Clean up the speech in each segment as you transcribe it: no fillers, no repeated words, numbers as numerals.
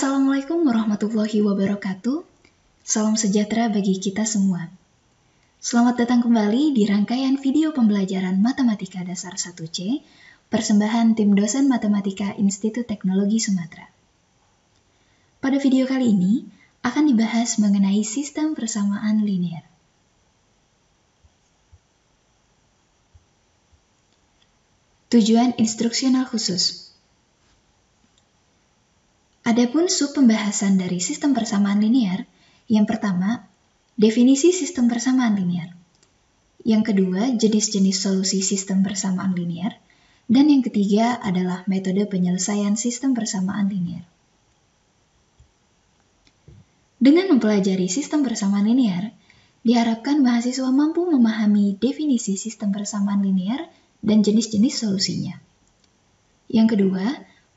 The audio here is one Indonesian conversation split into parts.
Assalamualaikum warahmatullahi wabarakatuh. Salam sejahtera bagi kita semua. Selamat datang kembali di rangkaian video pembelajaran Matematika Dasar 1C, persembahan tim dosen Matematika Institut Teknologi Sumatera. Pada video kali ini, akan dibahas mengenai sistem persamaan linear. Tujuan instruksional khusus. Adapun sub pembahasan dari sistem persamaan linear, yang pertama, definisi sistem persamaan linear. Yang kedua, jenis-jenis solusi sistem persamaan linear. Dan yang ketiga adalah metode penyelesaian sistem persamaan linear. Dengan mempelajari sistem persamaan linear, diharapkan mahasiswa mampu memahami definisi sistem persamaan linear dan jenis-jenis solusinya. Yang kedua,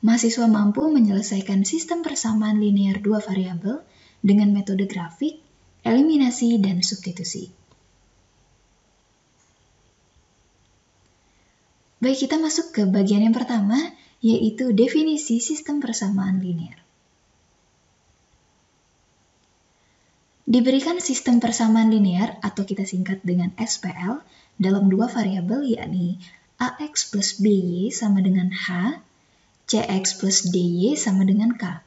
mahasiswa mampu menyelesaikan sistem persamaan linear dua variabel dengan metode grafik, eliminasi, dan substitusi. Baik, kita masuk ke bagian yang pertama, yaitu definisi sistem persamaan linear. Diberikan sistem persamaan linear atau kita singkat dengan SPL dalam dua variabel, yakni AX plus BY sama dengan H, CX plus DY sama dengan K,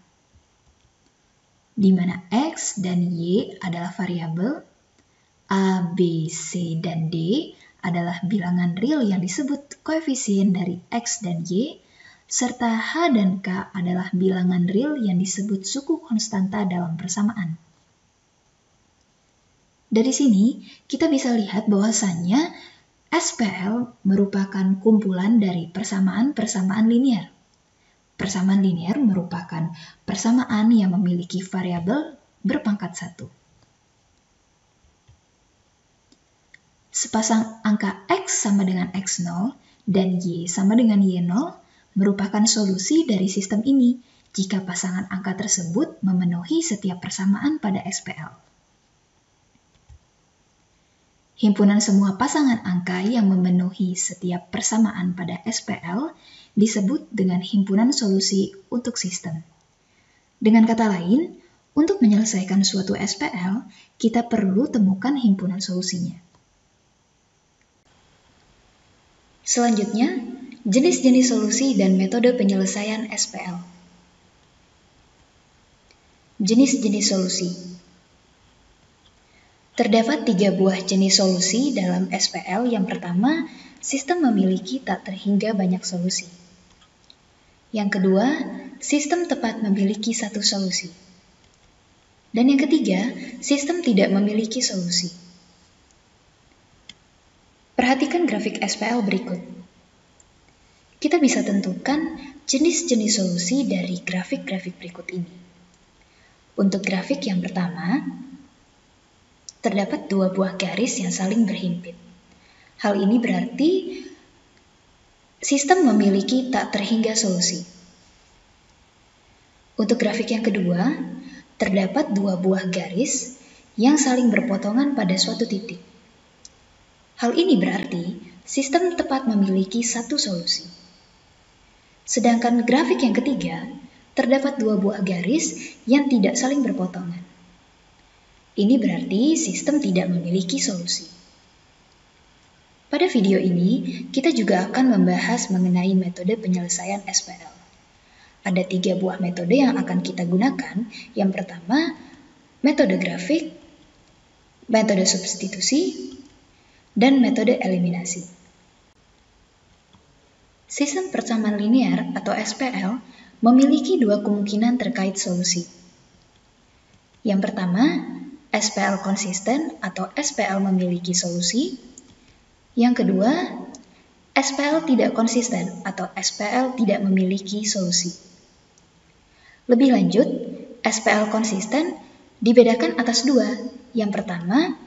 di mana X dan Y adalah variabel, A, B, C, dan D adalah bilangan real yang disebut koefisien dari X dan Y, serta H dan K adalah bilangan real yang disebut suku konstanta dalam persamaan. Dari sini, kita bisa lihat bahwasannya SPL merupakan kumpulan dari persamaan-persamaan linear. Persamaan linear merupakan persamaan yang memiliki variabel berpangkat 1. Sepasang angka X sama dengan X0 dan Y sama dengan Y0 merupakan solusi dari sistem ini jika pasangan angka tersebut memenuhi setiap persamaan pada SPL. Himpunan semua pasangan angka yang memenuhi setiap persamaan pada SPL disebut dengan himpunan solusi untuk sistem. Dengan kata lain, untuk menyelesaikan suatu SPL, kita perlu temukan himpunan solusinya. Selanjutnya, jenis-jenis solusi dan metode penyelesaian SPL. Jenis-jenis solusi. Terdapat 3 buah jenis solusi dalam SPL. Yang pertama, sistem memiliki tak terhingga banyak solusi. Yang kedua, sistem tepat memiliki satu solusi. Dan yang ketiga, sistem tidak memiliki solusi. Perhatikan grafik SPL berikut. Kita bisa tentukan jenis-jenis solusi dari grafik-grafik berikut ini. Untuk grafik yang pertama, terdapat 2 buah garis yang saling berhimpit. Hal ini berarti sistem memiliki tak terhingga solusi. Untuk grafik yang kedua, terdapat 2 buah garis yang saling berpotongan pada suatu titik. Hal ini berarti sistem tepat memiliki satu solusi. Sedangkan grafik yang ketiga, terdapat 2 buah garis yang tidak saling berpotongan. Ini berarti sistem tidak memiliki solusi. Pada video ini, kita juga akan membahas mengenai metode penyelesaian SPL. Ada 3 buah metode yang akan kita gunakan. Yang pertama, metode grafik, metode substitusi, dan metode eliminasi. Sistem persamaan linear atau SPL memiliki 2 kemungkinan terkait solusi. Yang pertama, SPL konsisten atau SPL memiliki solusi. Yang kedua, SPL tidak konsisten atau SPL tidak memiliki solusi. Lebih lanjut, SPL konsisten dibedakan atas 2. Yang pertama,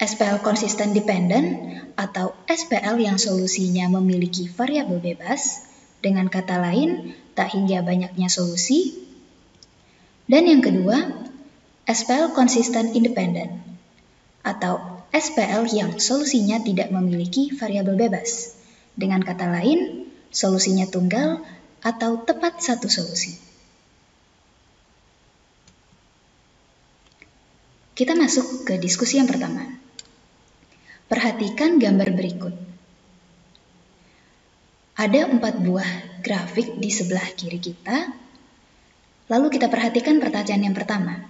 SPL konsisten dependen atau SPL yang solusinya memiliki variabel bebas, dengan kata lain, tak hingga banyaknya solusi. Dan yang kedua, SPL konsisten independen atau SPL yang solusinya tidak memiliki variabel bebas. Dengan kata lain, solusinya tunggal atau tepat satu solusi. Kita masuk ke diskusi yang pertama. Perhatikan gambar berikut. Ada 4 buah grafik di sebelah kiri kita. Lalu kita perhatikan pertanyaan yang pertama.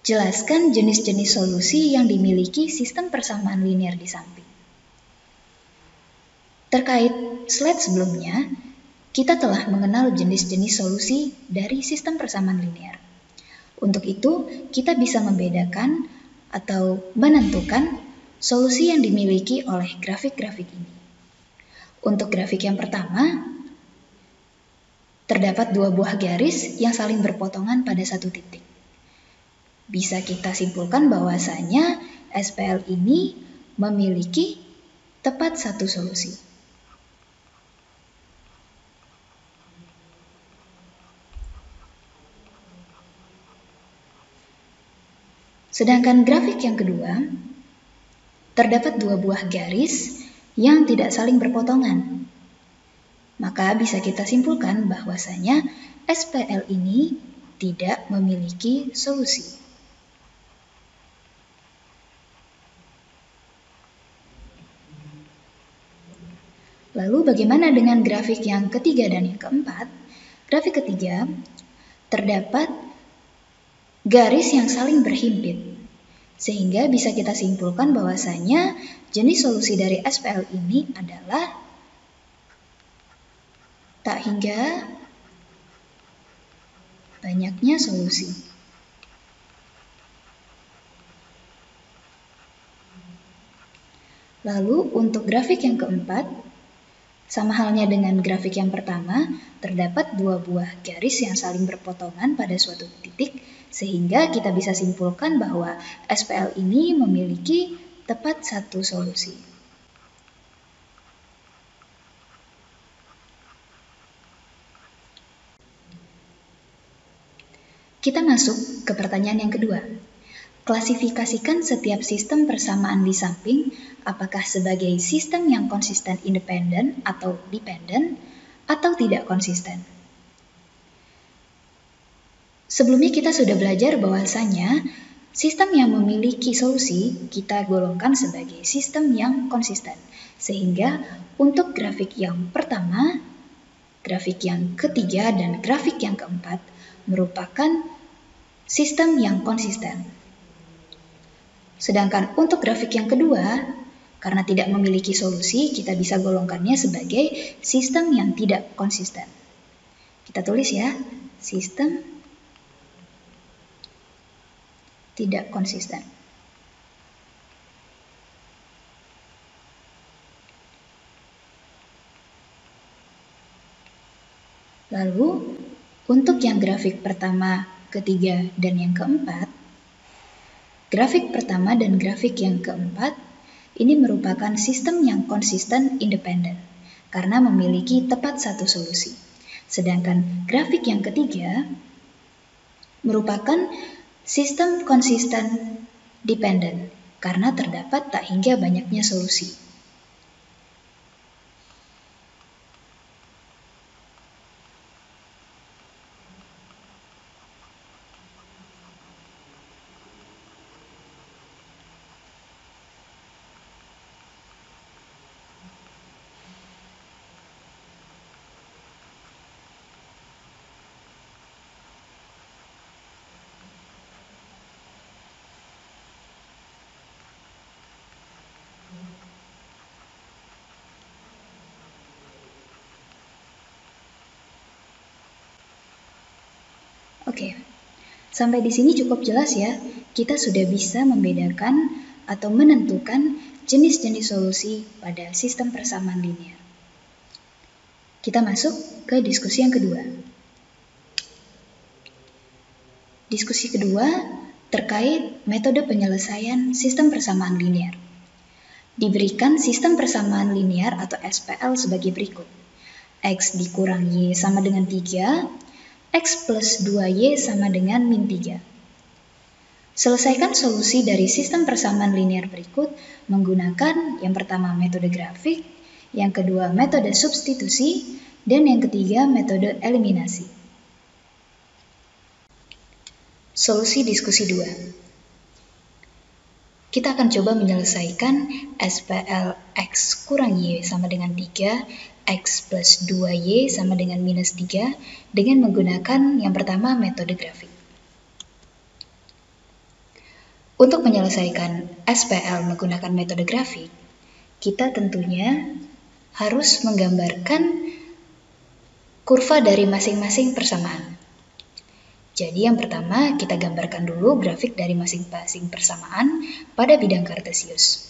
Jelaskan jenis-jenis solusi yang dimiliki sistem persamaan linear di samping. Terkait slide sebelumnya, kita telah mengenal jenis-jenis solusi dari sistem persamaan linear. Untuk itu, kita bisa membedakan atau menentukan solusi yang dimiliki oleh grafik-grafik ini. Untuk grafik yang pertama, terdapat 2 buah garis yang saling berpotongan pada satu titik. Bisa kita simpulkan bahwasanya SPL ini memiliki tepat satu solusi. Sedangkan grafik yang kedua, terdapat 2 buah garis yang tidak saling berpotongan. Maka bisa kita simpulkan bahwasanya SPL ini tidak memiliki solusi. Lalu bagaimana dengan grafik yang ketiga dan yang keempat? Grafik ketiga, terdapat garis yang saling berhimpit, sehingga bisa kita simpulkan bahwasanya jenis solusi dari SPL ini adalah tak hingga banyaknya solusi. Lalu untuk grafik yang keempat, sama halnya dengan grafik yang pertama, terdapat 2 buah garis yang saling berpotongan pada suatu titik, sehingga kita bisa simpulkan bahwa SPL ini memiliki tepat satu solusi. Kita masuk ke pertanyaan yang kedua. Klasifikasikan setiap sistem persamaan di samping, apakah sebagai sistem yang konsisten independen atau dependen, atau tidak konsisten. Sebelumnya kita sudah belajar bahwasanya sistem yang memiliki solusi kita golongkan sebagai sistem yang konsisten. Sehingga untuk grafik yang pertama, grafik yang ketiga, dan grafik yang keempat merupakan sistem yang konsisten. Sedangkan untuk grafik yang kedua, karena tidak memiliki solusi, kita bisa golongkannya sebagai sistem yang tidak konsisten. Kita tulis ya, sistem tidak konsisten. Lalu, untuk yang grafik pertama, ketiga, dan yang keempat, grafik pertama dan grafik yang keempat ini merupakan sistem yang konsisten independen karena memiliki tepat satu solusi. Sedangkan grafik yang ketiga merupakan sistem konsisten dependen karena terdapat tak hingga banyaknya solusi. Oke, sampai di sini cukup jelas ya. Kita sudah bisa membedakan atau menentukan jenis-jenis solusi pada sistem persamaan linear. Kita masuk ke diskusi yang kedua. Diskusi kedua terkait metode penyelesaian sistem persamaan linear. Diberikan sistem persamaan linear atau SPL sebagai berikut. X dikurang Y sama dengan 3, X plus 2Y sama dengan min 3. Selesaikan solusi dari sistem persamaan linear berikut menggunakan yang pertama metode grafik, yang kedua metode substitusi, dan yang ketiga metode eliminasi. Solusi diskusi 2. Kita akan coba menyelesaikan SPL X kurang Y sama dengan 3, X plus 2Y sama dengan minus 3 dengan menggunakan yang pertama metode grafik. Untuk menyelesaikan SPL menggunakan metode grafik, kita tentunya harus menggambarkan kurva dari masing-masing persamaan. Jadi yang pertama kita gambarkan dulu grafik dari masing-masing persamaan pada bidang kartesius.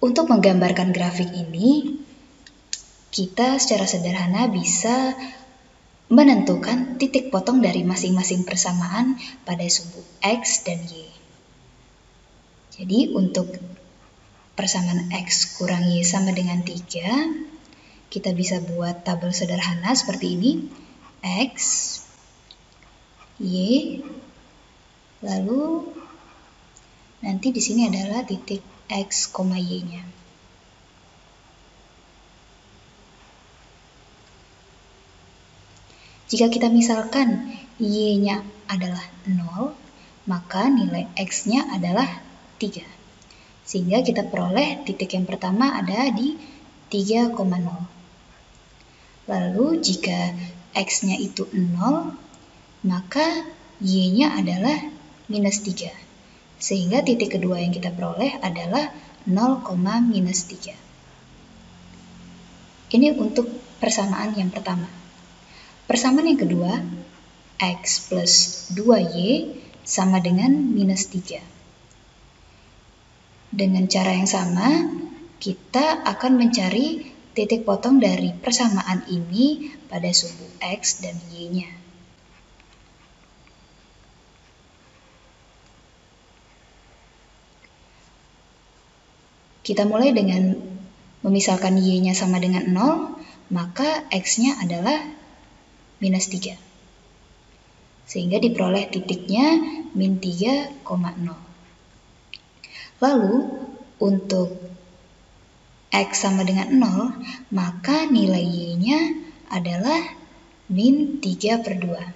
Untuk menggambarkan grafik ini, kita secara sederhana bisa menentukan titik potong dari masing-masing persamaan pada sumbu X dan Y. Jadi untuk persamaan X kurang Y sama dengan 3, kita bisa buat tabel sederhana seperti ini. X, Y, lalu nanti di sini adalah titik X, Y-nya. Jika kita misalkan Y-nya adalah 0, maka nilai X-nya adalah 3. Sehingga kita peroleh titik yang pertama ada di 3,0. Lalu jika X-nya itu 0, maka Y-nya adalah minus 3. Sehingga titik kedua yang kita peroleh adalah 0, minus 3. Ini untuk persamaan yang pertama. Persamaan yang kedua, X plus 2Y sama dengan minus 3. Dengan cara yang sama, kita akan mencari titik potong dari persamaan ini pada sumbu X dan Y-nya. Kita mulai dengan memisalkan Y-nya sama dengan 0, maka X-nya adalah minus 3. Sehingga diperoleh titiknya min 3,0. Lalu, untuk X sama dengan 0, maka nilai Y-nya adalah min 3/2.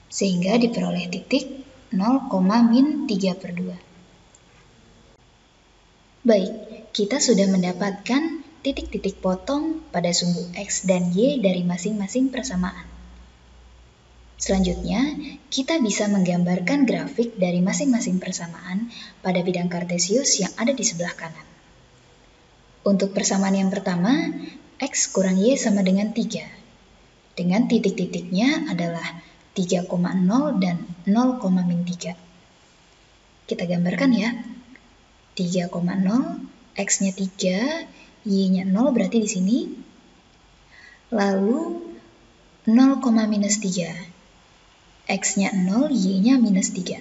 Sehingga diperoleh titik 0, min 3/2. Baik, kita sudah mendapatkan titik-titik potong pada sumbu X dan Y dari masing-masing persamaan. Selanjutnya, kita bisa menggambarkan grafik dari masing-masing persamaan pada bidang kartesius yang ada di sebelah kanan. Untuk persamaan yang pertama, X kurang Y sama dengan 3. Dengan titik-titiknya adalah 3,0 dan 0, min 3. Kita gambarkan ya. 3,0, X-nya 3, Y-nya 0 berarti di sini. Lalu 0, minus 3. X-nya 0, Y-nya minus 3.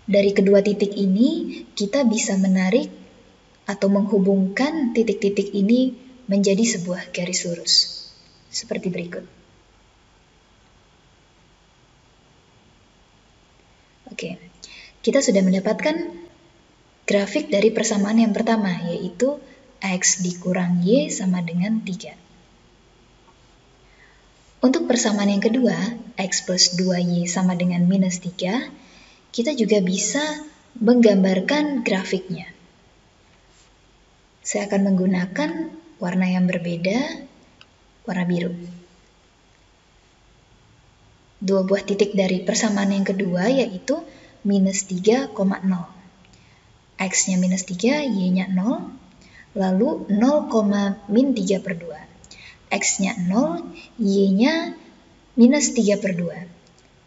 Dari kedua titik ini, kita bisa menarik atau menghubungkan titik-titik ini menjadi sebuah garis lurus. Seperti berikut. Oke, kita sudah mendapatkan grafik dari persamaan yang pertama, yaitu X dikurang Y sama dengan 3. Untuk persamaan yang kedua, X plus 2Y sama dengan minus 3, kita juga bisa menggambarkan grafiknya. Saya akan menggunakan warna yang berbeda, warna biru. Dua buah titik dari persamaan yang kedua yaitu minus 3,0. X-nya minus 3, Y-nya 0, lalu 0, min 3/2. X-nya 0, Y-nya minus 3/2.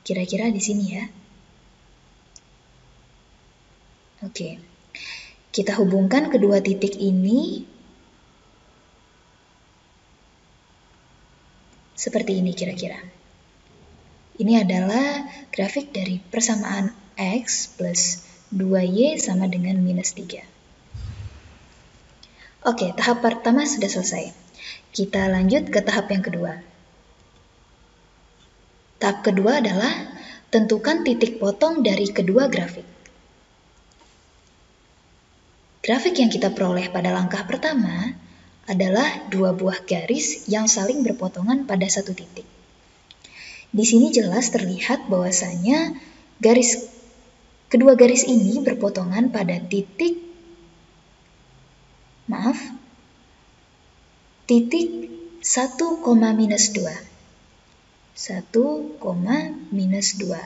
Kira-kira di sini ya. Oke. Kita hubungkan kedua titik ini seperti ini kira-kira. Ini adalah grafik dari persamaan X plus 2Y sama dengan minus 3. Oke, tahap pertama sudah selesai. Kita lanjut ke tahap yang kedua. Tahap kedua adalah tentukan titik potong dari kedua grafik. Grafik yang kita peroleh pada langkah pertama adalah dua buah garis yang saling berpotongan pada satu titik. Di sini jelas terlihat bahwasanya garis Kedua garis ini berpotongan pada titik 1, minus 2. 1, minus 2.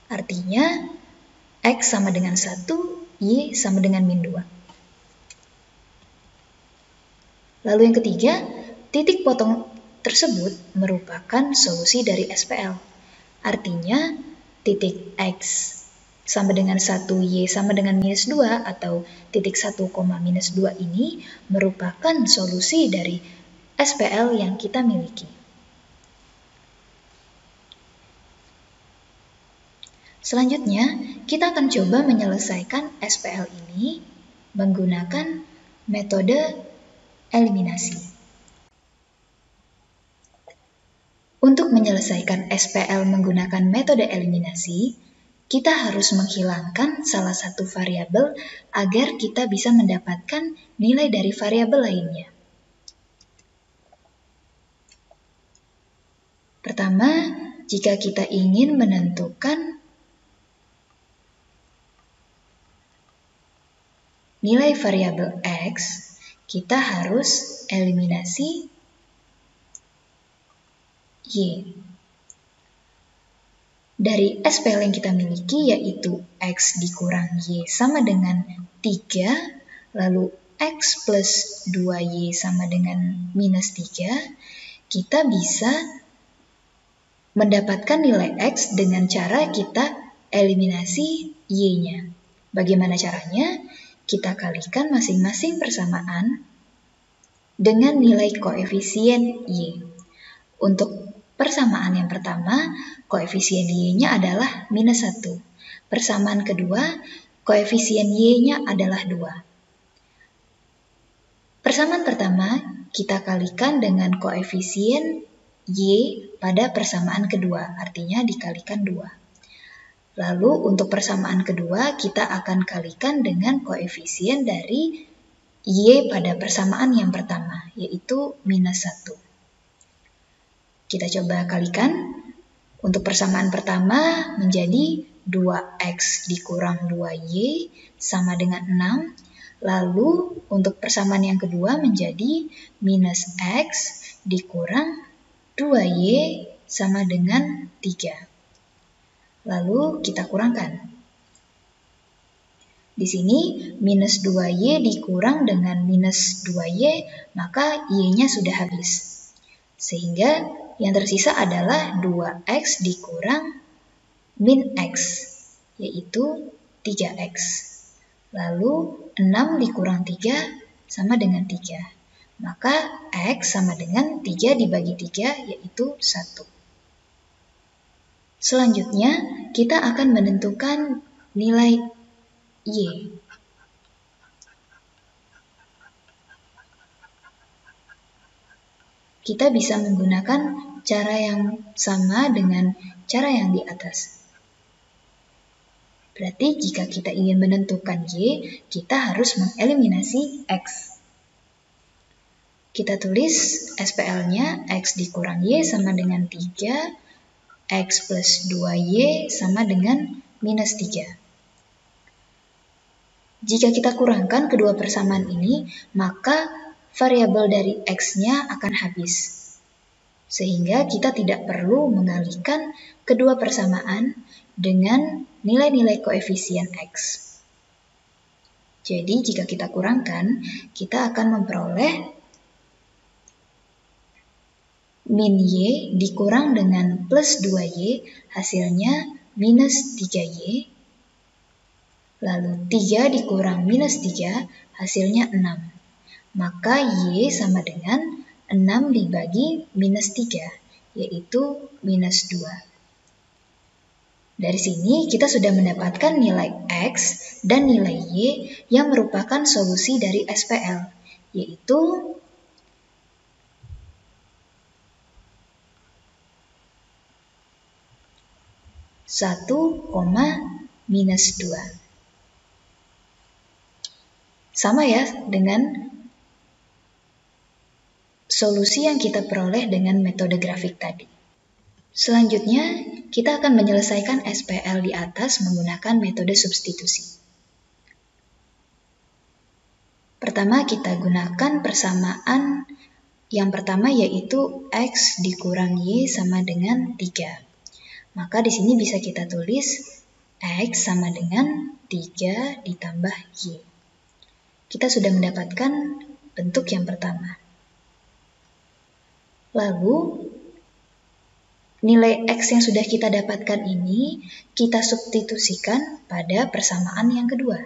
Artinya X sama dengan 1, Y sama dengan min 2. Lalu yang ketiga, titik potong tersebut merupakan solusi dari SPL. Artinya titik X sama dengan 1, Y sama dengan minus 2 atau titik 1, minus 2 ini merupakan solusi dari SPL yang kita miliki. Selanjutnya, kita akan coba menyelesaikan SPL ini menggunakan metode eliminasi. Untuk menyelesaikan SPL menggunakan metode eliminasi, kita harus menghilangkan salah satu variabel agar kita bisa mendapatkan nilai dari variabel lainnya. Pertama, jika kita ingin menentukan nilai variabel X, kita harus eliminasi Y. Dari SPL yang kita miliki yaitu X dikurang Y sama dengan 3, lalu X plus 2Y sama dengan minus 3, kita bisa mendapatkan nilai X dengan cara kita eliminasi Y-nya. Bagaimana caranya? Kita kalikan masing-masing persamaan dengan nilai koefisien Y. Untuk persamaan yang pertama, koefisien Y-nya adalah minus 1. Persamaan kedua, koefisien Y-nya adalah 2. Persamaan pertama, kita kalikan dengan koefisien Y pada persamaan kedua, artinya dikalikan 2. Lalu untuk persamaan kedua, kita akan kalikan dengan koefisien dari Y pada persamaan yang pertama, yaitu minus 1. Kita coba kalikan. Untuk persamaan pertama menjadi 2X dikurang 2Y sama dengan 6. Lalu untuk persamaan yang kedua menjadi minus X dikurang 2Y sama dengan 3. Lalu kita kurangkan. Di sini minus 2Y dikurang dengan minus 2Y, maka Y-nya sudah habis. Sehingga yang tersisa adalah 2X dikurang min X, yaitu 3X. Lalu 6 dikurang 3 sama dengan 3. Maka X sama dengan 3 dibagi 3, yaitu 1. Selanjutnya, kita akan menentukan nilai Y. Kita bisa menggunakan cara yang sama dengan cara yang di atas. Berarti jika kita ingin menentukan Y, kita harus mengeliminasi X. Kita tulis SPL-nya X dikurang Y sama dengan 3, X plus 2Y sama dengan minus 3. Jika kita kurangkan kedua persamaan ini, maka variabel dari X-nya akan habis. Sehingga kita tidak perlu mengalihkan kedua persamaan dengan nilai-nilai koefisien X. Jadi jika kita kurangkan, kita akan memperoleh min Y dikurang dengan plus 2Y, hasilnya minus 3Y. Lalu 3 dikurang minus 3, hasilnya 6. Maka Y sama dengan 6 dibagi minus 3, yaitu minus 2. Dari sini kita sudah mendapatkan nilai X dan nilai Y yang merupakan solusi dari SPL, yaitu minus 2. Sama ya dengan solusi yang kita peroleh dengan metode grafik tadi. Selanjutnya, kita akan menyelesaikan SPL di atas menggunakan metode substitusi. Pertama, kita gunakan persamaan yang pertama yaitu X dikurang Y sama dengan 3. Maka di sini bisa kita tulis X sama dengan 3 ditambah Y. Kita sudah mendapatkan bentuk yang pertama. Lalu, nilai X yang sudah kita dapatkan ini kita substitusikan pada persamaan yang kedua,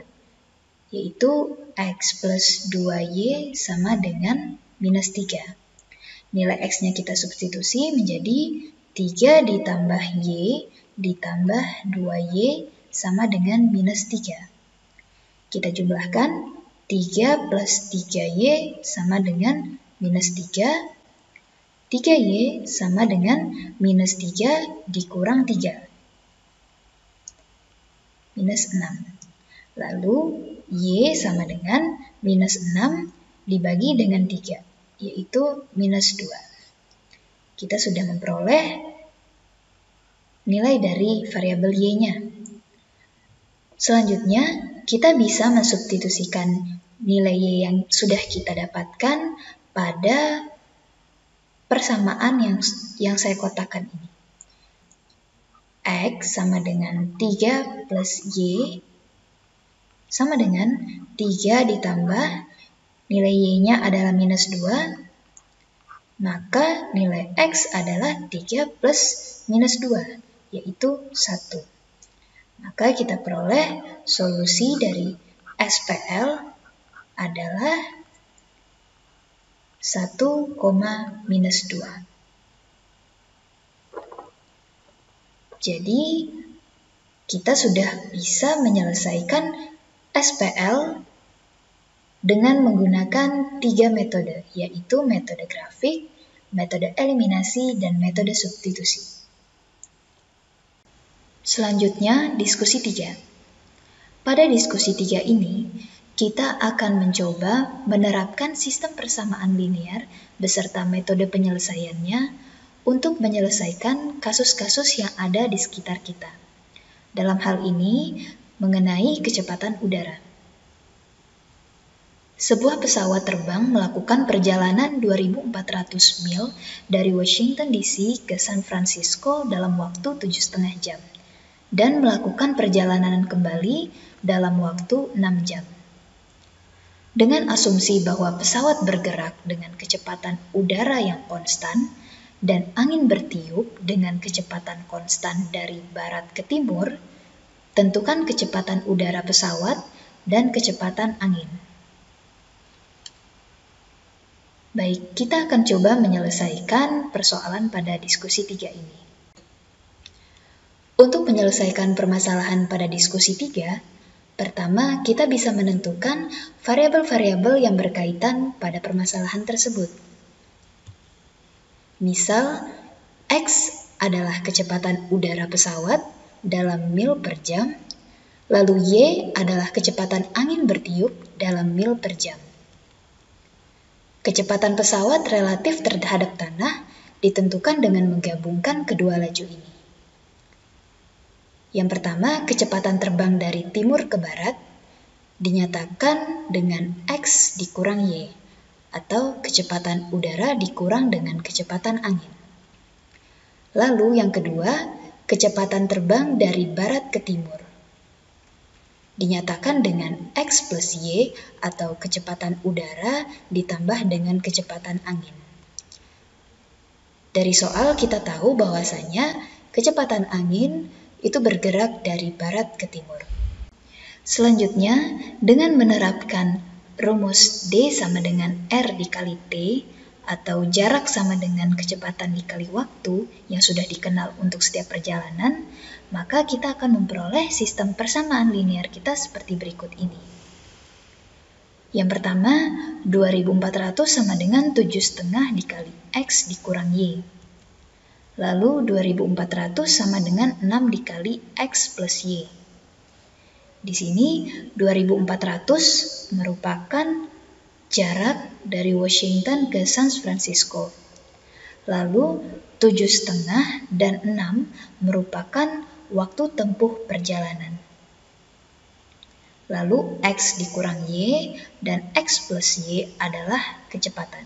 yaitu X plus 2Y sama dengan minus 3. Nilai X-nya kita substitusi menjadi 3 ditambah Y ditambah 2Y sama dengan minus 3. Kita jumlahkan 3 plus 3Y sama dengan minus 3. 3Y sama dengan minus 3 dikurang 3. Minus 6. Lalu Y sama dengan minus 6 dibagi dengan 3. Yaitu minus 2. Kita sudah memperoleh nilai dari variabel Y-nya. Selanjutnya, kita bisa mensubstitusikan nilai Y yang sudah kita dapatkan pada persamaan yang saya kotakkan ini. X sama dengan 3 plus Y sama dengan 3 ditambah nilai Y-nya adalah minus 2, maka nilai X adalah 3 plus minus 2, yaitu 1. Maka kita peroleh solusi dari SPL adalah 1, minus 2. Jadi, kita sudah bisa menyelesaikan SPL dengan menggunakan 3 metode, yaitu metode grafik, metode eliminasi, dan metode substitusi. Selanjutnya, diskusi 3. Pada diskusi 3 ini, kita akan mencoba menerapkan sistem persamaan linear beserta metode penyelesaiannya untuk menyelesaikan kasus-kasus yang ada di sekitar kita. Dalam hal ini, mengenai kecepatan udara. Sebuah pesawat terbang melakukan perjalanan 2.400 mil dari Washington DC ke San Francisco dalam waktu 7,5 jam dan melakukan perjalanan kembali dalam waktu 6 jam. Dengan asumsi bahwa pesawat bergerak dengan kecepatan udara yang konstan dan angin bertiup dengan kecepatan konstan dari barat ke timur, tentukan kecepatan udara pesawat dan kecepatan angin. Baik, kita akan coba menyelesaikan persoalan pada diskusi 3 ini. Untuk menyelesaikan permasalahan pada diskusi 3, pertama kita bisa menentukan variabel-variabel yang berkaitan pada permasalahan tersebut. Misal, X adalah kecepatan udara pesawat dalam mil per jam, lalu Y adalah kecepatan angin bertiup dalam mil per jam. Kecepatan pesawat relatif terhadap tanah ditentukan dengan menggabungkan kedua laju ini. Yang pertama, kecepatan terbang dari timur ke barat dinyatakan dengan X dikurang Y, atau kecepatan udara dikurang dengan kecepatan angin. Lalu yang kedua, kecepatan terbang dari barat ke timur dinyatakan dengan X plus Y atau kecepatan udara ditambah dengan kecepatan angin. Dari soal kita tahu bahwasanya kecepatan angin itu bergerak dari barat ke timur. Selanjutnya, dengan menerapkan rumus D sama dengan R dikali T atau jarak sama dengan kecepatan dikali waktu yang sudah dikenal untuk setiap perjalanan, maka kita akan memperoleh sistem persamaan linear kita seperti berikut ini. Yang pertama, 2.400 sama dengan 7,5 dikali X dikurang Y. Lalu 2.400 sama dengan 6 dikali X plus Y. Di sini 2.400 merupakan jarak dari Washington ke San Francisco. Lalu 7,5 dan 6 merupakan waktu tempuh perjalanan. Lalu X dikurang Y dan X plus Y adalah kecepatan.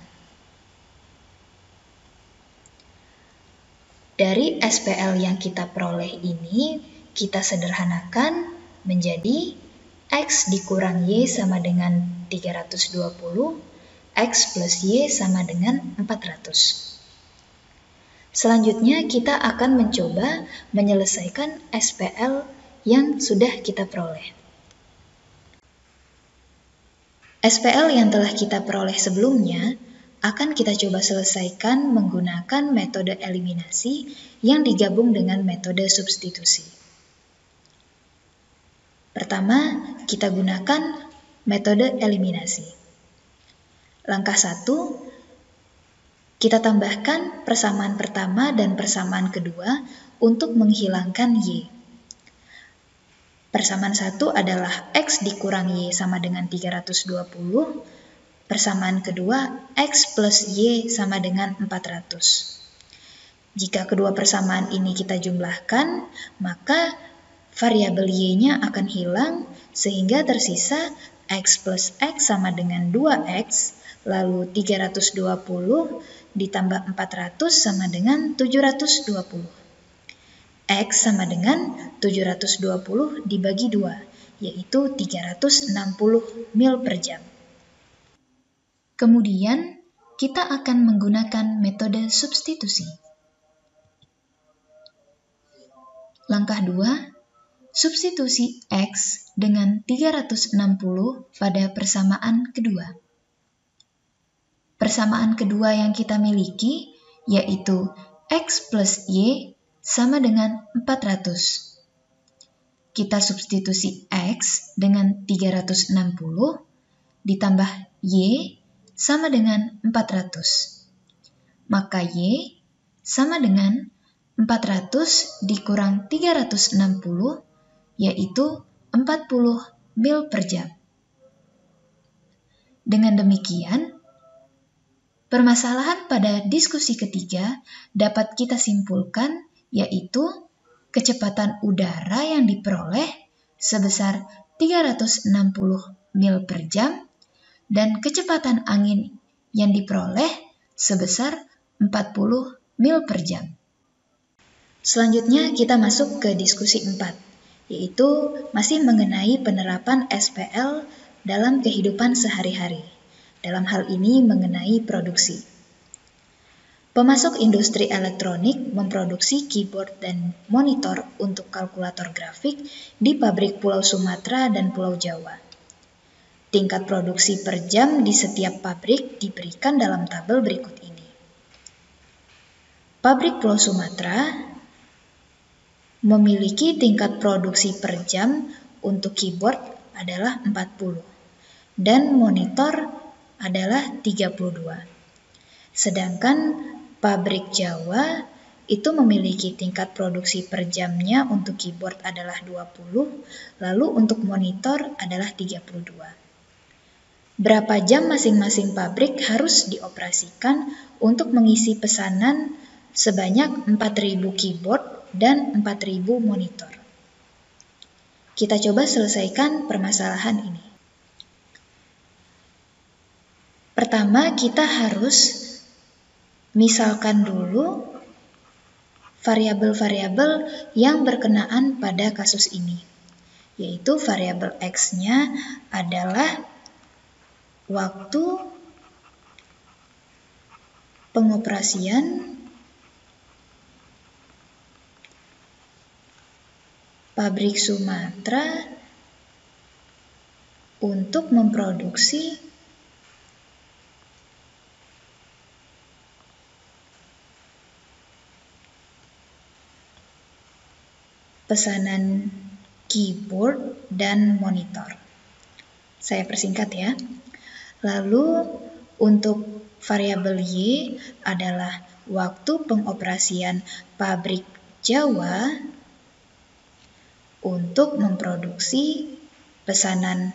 Dari SPL yang kita peroleh ini, kita sederhanakan menjadi X dikurang Y sama dengan 320, X plus Y sama dengan 400. Selanjutnya kita akan mencoba menyelesaikan SPL yang sudah kita peroleh. SPL yang telah kita peroleh sebelumnya akan kita coba selesaikan menggunakan metode eliminasi yang digabung dengan metode substitusi. Pertama, kita gunakan metode eliminasi. Langkah 1, kita tambahkan persamaan pertama dan persamaan kedua untuk menghilangkan Y. Persamaan 1 adalah X dikurang Y sama dengan 320. Persamaan kedua, X plus Y sama dengan 400. Jika kedua persamaan ini kita jumlahkan, maka variabel Y-nya akan hilang sehingga tersisa X plus X sama dengan 2X, lalu 320 ditambah 400 sama dengan 720. X sama dengan 720 dibagi 2, yaitu 360 mil per jam. Kemudian, kita akan menggunakan metode substitusi. Langkah 2, substitusi X dengan 360 pada persamaan kedua. Persamaan kedua yang kita miliki yaitu X plus Y sama dengan 400. Kita substitusi X dengan 360 ditambah Y sama dengan 400. Maka Y sama dengan 400 dikurang 360, yaitu 40 mil per jam. Dengan demikian, permasalahan pada diskusi ketiga dapat kita simpulkan, yaitu kecepatan udara yang diperoleh sebesar 360 mil per jam dan kecepatan angin yang diperoleh sebesar 40 mil per jam. Selanjutnya kita masuk ke diskusi 4, yaitu masih mengenai penerapan SPL dalam kehidupan sehari-hari. Dalam hal ini mengenai produksi. Pemasok industri elektronik memproduksi keyboard dan monitor untuk kalkulator grafik di pabrik Pulau Sumatera dan Pulau Jawa. Tingkat produksi per jam di setiap pabrik diberikan dalam tabel berikut ini. Pabrik Pulau Sumatera memiliki tingkat produksi per jam untuk keyboard adalah 40 dan monitor adalah 32. Sedangkan pabrik Jawa itu memiliki tingkat produksi per jamnya untuk keyboard adalah 20, lalu untuk monitor adalah 32. Berapa jam masing-masing pabrik harus dioperasikan untuk mengisi pesanan sebanyak 4.000 keyboard dan 4.000 monitor? Kita coba selesaikan permasalahan ini. Pertama, kita harus misalkan dulu variabel-variabel yang berkenaan pada kasus ini, yaitu variabel X-nya adalah waktu pengoperasian pabrik Sumatera untuk memproduksi pesanan keyboard dan monitor. Saya persingkat ya. Lalu untuk variabel Y adalah waktu pengoperasian pabrik Jawa untuk memproduksi pesanan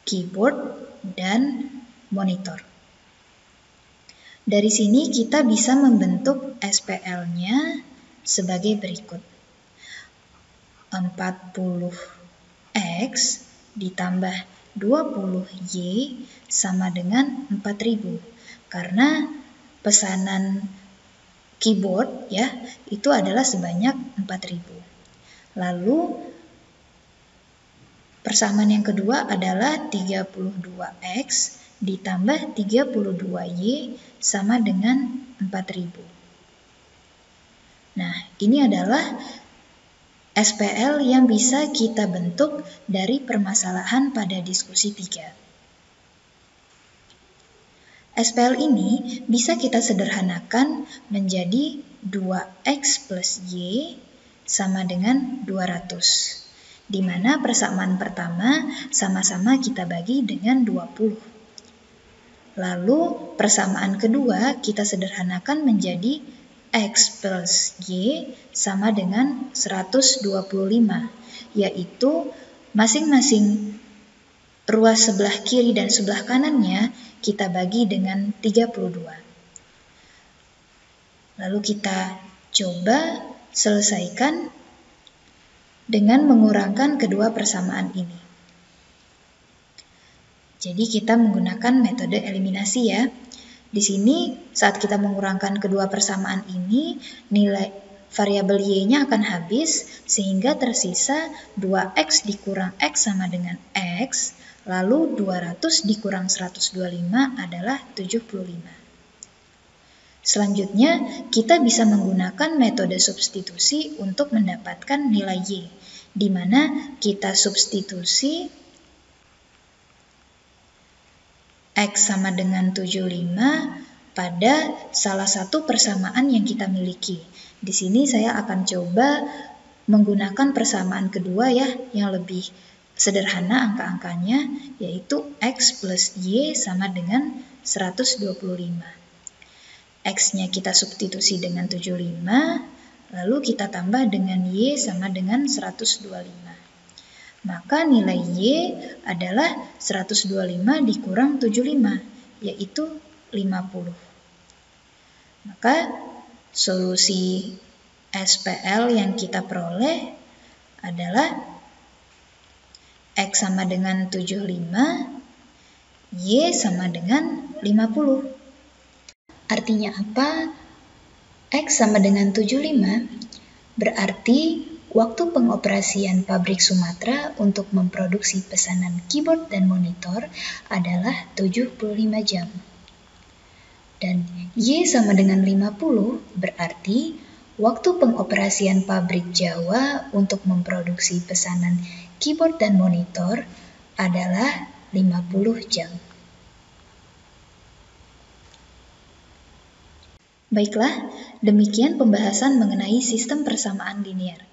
keyboard dan monitor. Dari sini kita bisa membentuk SPL-nya sebagai berikut. 40X ditambah 20Y sama dengan 4000. Karena pesanan keyboard ya, itu adalah sebanyak 4000. Lalu persamaan yang kedua adalah 32X ditambah 32Y sama dengan 4000. Nah, ini adalah SPL yang bisa kita bentuk dari permasalahan pada diskusi 3. SPL ini bisa kita sederhanakan menjadi 2X plus Y sama dengan 200. Di mana persamaan pertama sama-sama kita bagi dengan 20. Lalu persamaan kedua kita sederhanakan menjadi X plus Y sama dengan 125, yaitu masing-masing ruas sebelah kiri dan sebelah kanannya kita bagi dengan 32. Lalu kita coba selesaikan dengan mengurangkan kedua persamaan ini. Jadi kita menggunakan metode eliminasi ya. Di sini saat kita mengurangkan kedua persamaan ini, nilai variabel Y-nya akan habis sehingga tersisa 2X dikurang X sama dengan X, lalu 200 dikurang 125 adalah 75. Selanjutnya, kita bisa menggunakan metode substitusi untuk mendapatkan nilai Y, di mana kita substitusi X sama dengan 75 pada salah satu persamaan yang kita miliki. Di sini saya akan coba menggunakan persamaan kedua ya, yang lebih sederhana angka-angkanya, yaitu X plus Y sama dengan 125. X-nya kita substitusi dengan 75, lalu kita tambah dengan Y sama dengan 125. Maka nilai Y adalah 125 dikurang 75, yaitu 50. Maka solusi SPL yang kita peroleh adalah X sama dengan 75, Y sama dengan 50. Artinya apa? X sama dengan 75 berarti waktu pengoperasian pabrik Sumatera untuk memproduksi pesanan keyboard dan monitor adalah 75 jam. Dan Y sama dengan 50 berarti waktu pengoperasian pabrik Jawa untuk memproduksi pesanan keyboard dan monitor adalah 50 jam. Baiklah, demikian pembahasan mengenai sistem persamaan linear.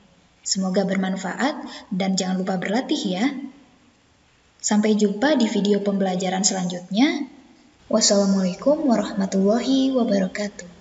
Semoga bermanfaat dan jangan lupa berlatih ya. Sampai jumpa di video pembelajaran selanjutnya. Wassalamualaikum warahmatullahi wabarakatuh.